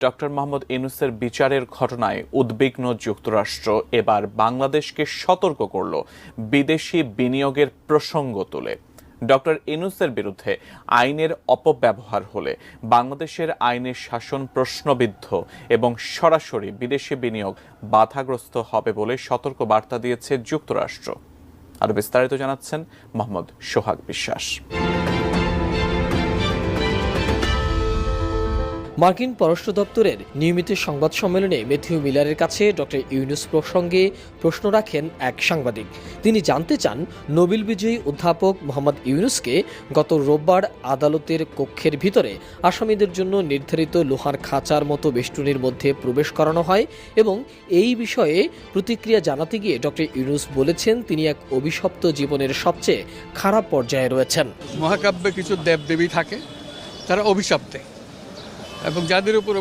Doctor Mohammad ইউনূসের বিচারের ঘটনায় উদ্বিগ্ন যুক্তরাষ্ট্র এবার বাংলাদেশকে সতর্ক করল বিদেশি বিনিয়োগের প্রসঙ্গ তুলে। ডক্টর ইউনূসের বিরুদ্ধে আইনের অপব্যবহার হলে বাংলাদেশের আইনের শাসন প্রশ্নবিদ্ধ এবং সরাসরি বিদেশি বিনিয়োগ বাধাগ্রস্ত হবে বলে সতর্ক বার্তা দিয়েছে যুক্তরাষ্ট্র। আরো বিস্তারিত জানাচ্ছেন মোহাম্মদ সোহাগ বিশ্বাস। মার্কিন পররাষ্ট্র দপ্তরের নিয়মিত সংবাদ সম্মেলনে ম্যাথিউ মিলারের কাছে ডক্টর ইউনূস প্রসঙ্গে প্রশ্ন রাখেন এক সাংবাদিক। তিনি জানতে চান, নোবেল বিজয়ী অধ্যাপক মোহাম্মদ ইউনূসকে গত রোববার আদালতের কক্ষের ভিতরে আসামিদের জন্য নির্ধারিত লোহার খাঁচার মতো বেষ্টনীর মধ্যে প্রবেশ করানো হয় এবং এই বিষয়ে প্রতিক্রিয়া জানাতে গিয়ে ডক্টর ইউনূস বলেছেন তিনি এক অভিশপ্ত জীবনের সবচেয়ে খারাপ পর্যায়ে রয়েছেন। মহাকাব্যে কিছু দেবদেবী থাকে, তারা অভিশপ্তে, এবং যাদের উপর